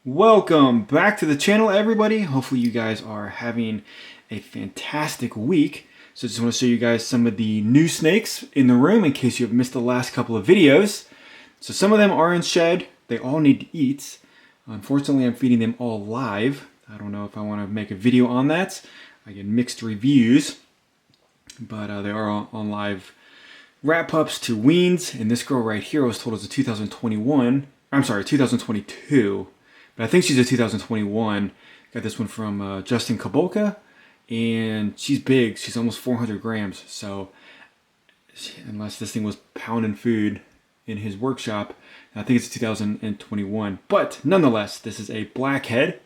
Welcome back to the channel, everybody. Hopefully you guys are having a fantastic week. So I just want to show you guys some of the new snakes in the room in case you have missed the last couple of videos. So some of them are in shed. They all need to eat. Unfortunately, I'm feeding them all live. I don't know if I want to make a video on that. I get mixed reviews, but they are on live rat pups to weans. And this girl right here I was told is a 2021. I'm sorry, 2022. But I think she's a 2021. Got this one from Justin Kabolka. And she's big. She's almost 400 grams. So unless this thing was pounding food in his workshop, I think it's 2021. But nonetheless, this is a blackhead,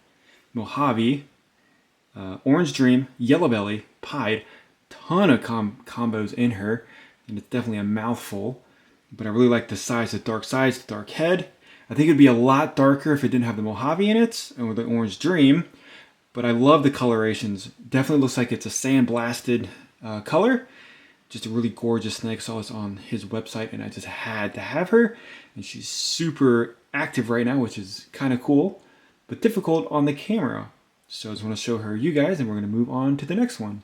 Mojave, Orange Dream, Yellow Belly, Pied. Ton of combos in her. And it's definitely a mouthful. But I really like the size, the dark head. I think it'd be a lot darker if it didn't have the Mojave in it, or the Orange Dream. But I love the colorations. Definitely looks like it's a sandblasted color. Just a really gorgeous snake. I saw this on his website and I just had to have her. And she's super active right now, which is kind of cool, but difficult on the camera. So I just want to show her you guys and we're going to move on to the next one.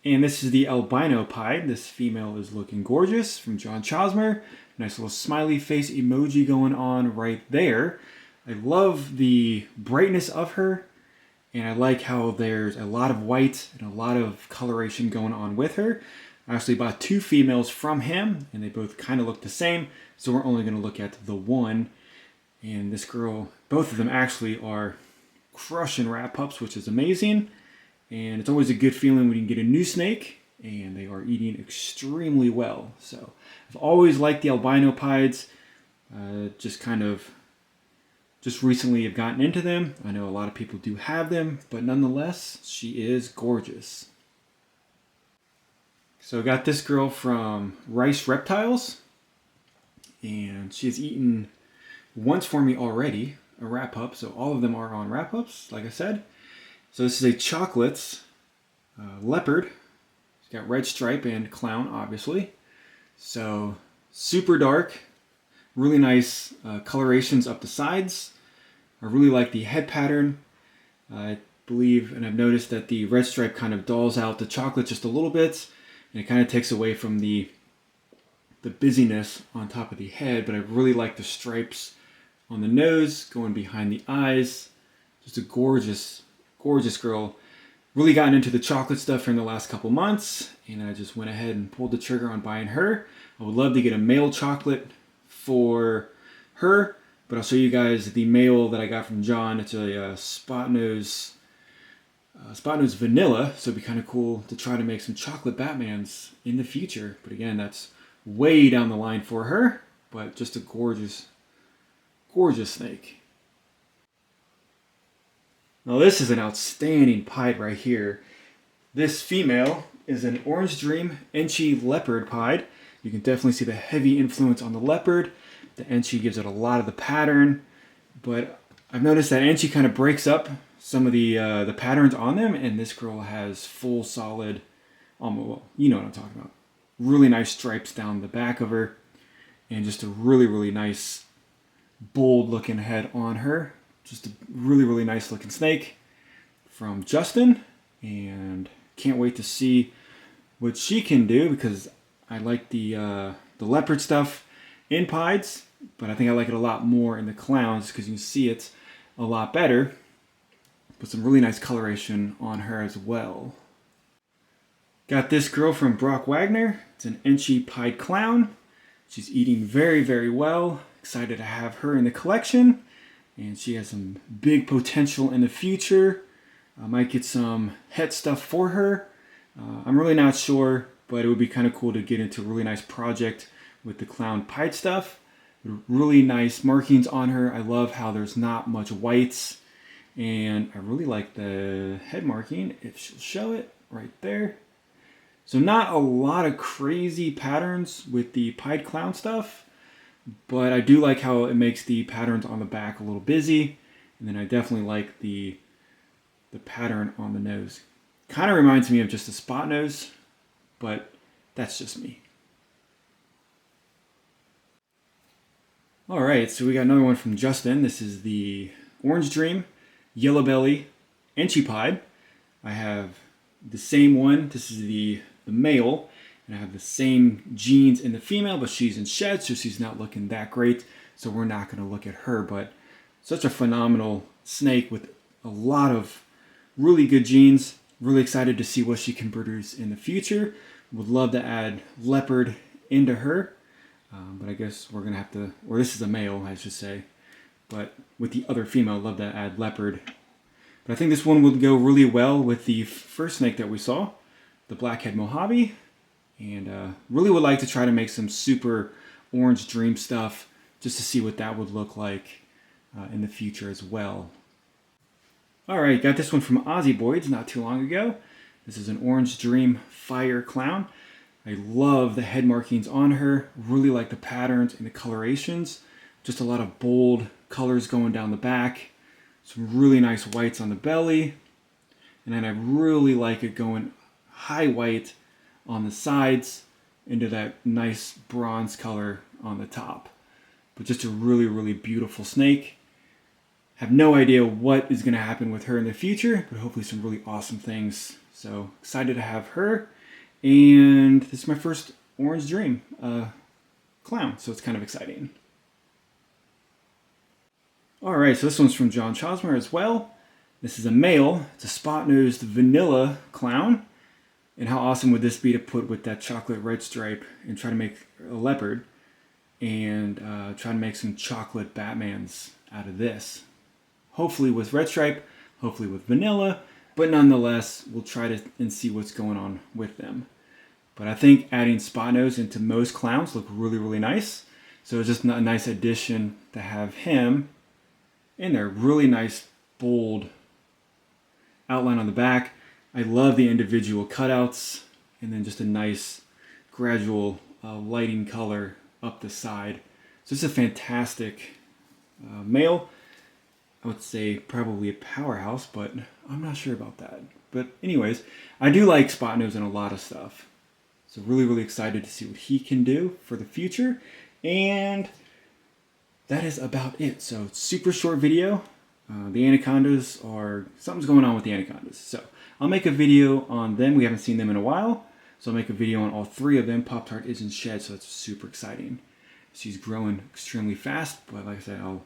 And this is the albino pied. This female is looking gorgeous from John Chosmer. Nice little smiley face emoji going on right there. I love the brightness of her. And I like how there's a lot of white and a lot of coloration going on with her. I actually bought two females from him and they both kind of look the same. So we're only going to look at the one. And this girl, both of them actually are crushing rat pups, which is amazing. And it's always a good feeling when you can get a new snake and they are eating extremely well. So I've always liked the albino pieds. Just recently have gotten into them. I know a lot of people do have them, but nonetheless, she is gorgeous. So I got this girl from Rice Reptiles, and she has eaten once for me already, a rat pup. So all of them are on rat pups, like I said. So this is a chocolates leopard. It's got red stripe and clown, obviously. So super dark, really nice colorations up the sides. I really like the head pattern. I believe, and I've noticed that the red stripe kind of dulls out the chocolate just a little bit, and it kind of takes away from the busyness on top of the head. But I really like the stripes on the nose, going behind the eyes. Just a gorgeous girl. Really gotten into the chocolate stuff in the last couple months, and I just went ahead and pulled the trigger on buying her. I would love to get a male chocolate for her, but I'll show you guys the male that I got from John. It's a spot nose vanilla, so it'd be kind of cool to try to make some chocolate Batmans in the future. But again, that's way down the line for her, but just a gorgeous snake. Now this is an outstanding pied right here. This female is an Orange Dream Enchi leopard pied. You can definitely see the heavy influence on the leopard. The Enchi gives it a lot of the pattern, but I've noticed that Enchi kind of breaks up some of the patterns on them, and this girl has full solid, well, you know what I'm talking about. Really nice stripes down the back of her, and just a really nice, bold looking head on her. Just a really nice looking snake from Justin, and can't wait to see what she can do because I like the leopard stuff in pieds, but I think I like it a lot more in the clowns because you can see it a lot better. But some really nice coloration on her as well. Got this girl from Brock Wagner. It's an Enchi pied clown. She's eating very well. Excited to have her in the collection. And she has some big potential in the future. I might get some het stuff for her. I'm really not sure, but it would be kind of cool to get into a really nice project with the clown pied stuff. Really nice markings on her. I love how there's not much whites. And I really like the head marking, if she'll show it right there. So not a lot of crazy patterns with the pied clown stuff. But I do like how it makes the patterns on the back a little busy. And then I definitely like the pattern on the nose. Kind of reminds me of just a spot nose, but that's just me. All right, so we got another one from Justin. This is the Orange Dream Yellow Belly Enchi Pied. I have the same one. This is the male, and I have the same genes in the female, but she's in shed, so she's not looking that great. So we're not going to look at her, but such a phenomenal snake with a lot of really good genes. Really excited to see what she can produce in the future. Would love to add leopard into her, but I guess we're going to have to, or this is a male, I should say. But with the other female, I'd love to add leopard. But I think this one would go really well with the first snake that we saw, the Blackhead Mojave. And really would like to try to make some super Orange Dream stuff just to see what that would look like in the future as well. All right, got this one from Ozzy Boyds not too long ago. This is an Orange Dream Fire Clown. I love the head markings on her. Really like the patterns and the colorations. Just a lot of bold colors going down the back. Some really nice whites on the belly. And then I really like it going high white on the sides into that nice bronze color on the top. But just a really, really beautiful snake. Have no idea what is going to happen with her in the future, but hopefully some really awesome things. So excited to have her. And this is my first Orange Dream clown, so it's kind of exciting. All right, so this one's from John Chosmer as well. This is a male. It's a spot-nosed vanilla clown. And how awesome would this be to put with that chocolate red stripe and try to make a leopard and try to make some chocolate Batmans out of this. Hopefully with red stripe, hopefully with vanilla, but nonetheless, we'll try to and see what's going on with them. But I think adding spot nose into most clowns look really, really nice. So it's just a nice addition to have him in there. Really nice, bold outline on the back. I love the individual cutouts and then just a nice gradual lighting color up the side. So it's a fantastic male. I would say probably a powerhouse, but I'm not sure about that. But anyways, I do like Spot Nose in a lot of stuff. So really, really excited to see what he can do for the future. And that is about it. So super short video. The anacondas are, something's going on with the anacondas. So I'll make a video on them. We haven't seen them in a while. So I'll make a video on all three of them. Pop-Tart is in shed, so it's super exciting. She's growing extremely fast, but like I said, I'll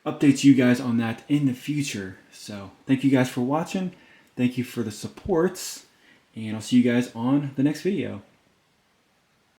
update you guys on that in the future. So thank you guys for watching. Thank you for the supports, and I'll see you guys on the next video.